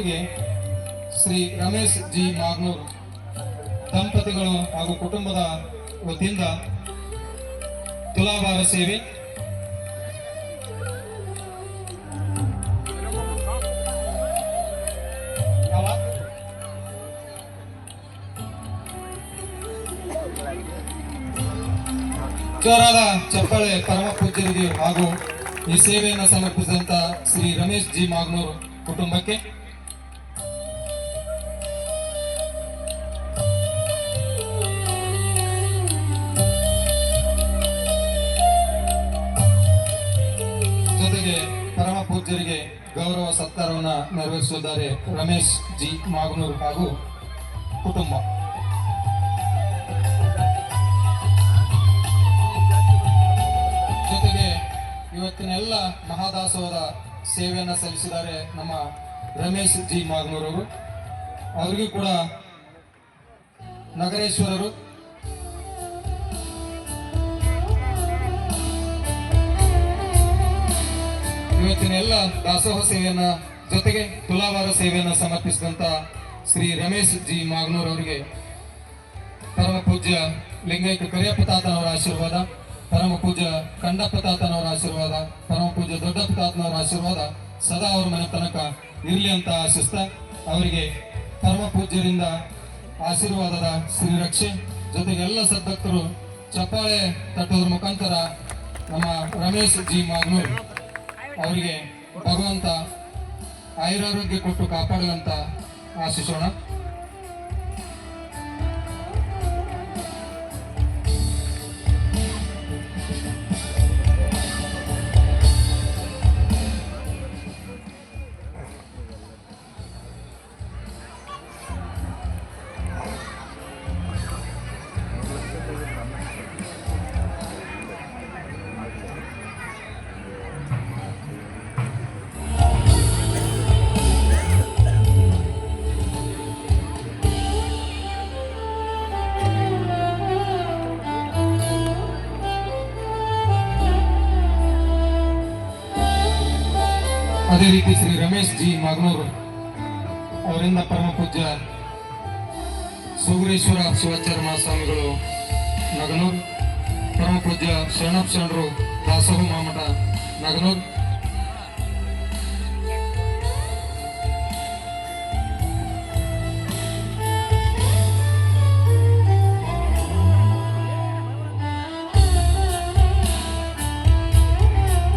ಅವರಿಗೆ ಶ್ರೀ ರಮೇಶ್ ಜಿ ಮಾಗ್ನೂರ್ ದಂಪತಿಗಳು ಹಾಗೂ ಕುಟುಂಬದ ವತಿಯಿಂದ ತುಲಾಭಾರ ಸೇವೆ ಜೋರಾದ ಚಪ್ಪಾಳೆ ಪರಮ ಪೂಜ್ಯರಿಗೆ ಹಾಗೂ ಈ ಸೇವೆಯನ್ನು ಸಮರ್ಪಿಸಿದಂತ ಶ್ರೀ ರಮೇಶ್ ಜಿ ಮಾಗ್ನೂರ್ ಕುಟುಂಬಕ್ಕೆ. ಜೊತೆಗೆ ಪರಮ ಪೂಜ್ಯರಿಗೆ ಗೌರವ ಸತ್ಕಾರವನ್ನು ನೆರವೇರಿಸಿದ್ದಾರೆ ರಮೇಶ್ ಜಿ ಮಾಗ್ನೂರ್ ಹಾಗೂ ಕುಟುಂಬ. ಜೊತೆಗೆ ಇವತ್ತಿನ ಎಲ್ಲ ಮಹಾದಾಸೋಹದ ಸೇವೆಯನ್ನು ಸಲ್ಲಿಸಿದ್ದಾರೆ ನಮ್ಮ ರಮೇಶ್ ಜಿ ಮಾಗ್ನೂರ್ ಅವರು. ಅವರಿಗೂ ಕೂಡ ನಗರೇಶ್ವರರು ಇವತ್ತಿನ ಎಲ್ಲ ದಾಸೋಹ ಸೇವೆಯನ್ನ ಜೊತೆಗೆ ತುಲಾಭಾರ ಸೇವೆಯನ್ನು ಸಮರ್ಪಿಸಿದಂತ ಶ್ರೀ ರಮೇಶ್ ಜಿ ಮಾಗ್ನೂರ್ ಅವರಿಗೆ ಪರಮ ಪೂಜ್ಯ ಲಿಂಗೈಕ್ಯ ಕರಿಯಪ್ಪ ತಾತನವರ ಆಶೀರ್ವಾದ, ಪರಮ ಪೂಜ್ಯ ಕಂಡಪ್ಪ ತಾತನವರ ಆಶೀರ್ವಾದ, ಪರಮ ಪೂಜ್ಯ ದೊಡ್ಡಪ್ಪ ತಾತನವರ ಆಶೀರ್ವಾದ ಸದಾ ಅವ್ರ ಮನೆ ತನಕ ಇರಲಿ ಅಂತ ಆಶಿಸ್ತಾ ಅವರಿಗೆ ಪರಮ ಪೂಜ್ಯರಿಂದ ಆಶೀರ್ವಾದದ ಶ್ರೀರಕ್ಷೆ. ಜೊತೆಗೆ ಎಲ್ಲ ಸದ್ಭಕ್ತರು ಚಪ್ಪಾಳೆ ತಟ್ಟೋದ್ರ ಮುಖಾಂತರ ನಮ್ಮ ರಮೇಶ್ ಜಿ ಮಾಗ್ನೂರ್ ಅವರಿಗೆ ಭಗವಂತ ಆಯುರಾರೋಗ್ಯ ಕೊಟ್ಟು ಕಾಪಾಡಲಂತ ಆಶಿಸೋಣ. ಅದೇ ರೀತಿ ಶ್ರೀ ರಮೇಶ್ ಜಿ ಮಾಗ್ನೂರ್ ಅವರಿಂದ ಪರಮ ಪೂಜ್ಯ ಸುಗುರೇಶ್ವರ ಶಿವಾಚಾರ್ಯ ಮಹಾಸ್ವಾಮಿಗಳು ನಗನೂರ್, ಪರಮ ಪೂಜ್ಯ ಶರಣಪ್ಪ ಶರಣರು ದಾಸೋಹ ಮಹಾಮಠ ನಗನೂರ್,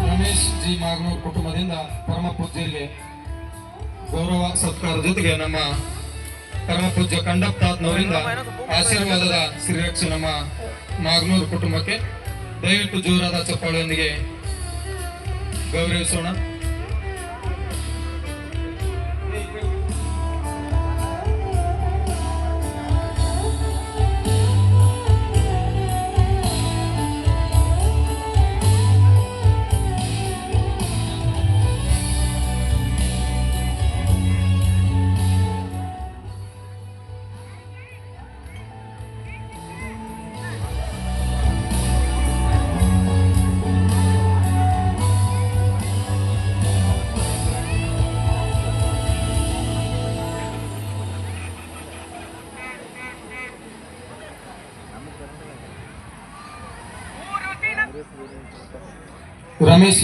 ರಮೇಶ್ ಜಿ ಮಾಗ್ನೂರ್ ಕುಟುಂಬದಿಂದ ಪರಮ ಪೂಜ್ಯರಿಗೆ ಗೌರವ ಸತ್ಕಾರ ಜೊತೆಗೆ ನಮ್ಮ ಪರಮ ಪೂಜ್ಯ ಕಂಡಪ್ಪ ತಾತನವರಿಂದ ಆಶೀರ್ವಾದದ ಶ್ರೀರಕ್ಷೆ ನಮ್ಮ ಮಾಗ್ನೂರ್ ಕುಟುಂಬಕ್ಕೆ. ದಯವಿಟ್ಟು ಜೋರಾದ ಚಪ್ಪಾಳೆಯೊಂದಿಗೆ ಗೌರವಿಸೋಣ. ರಮೇಶ್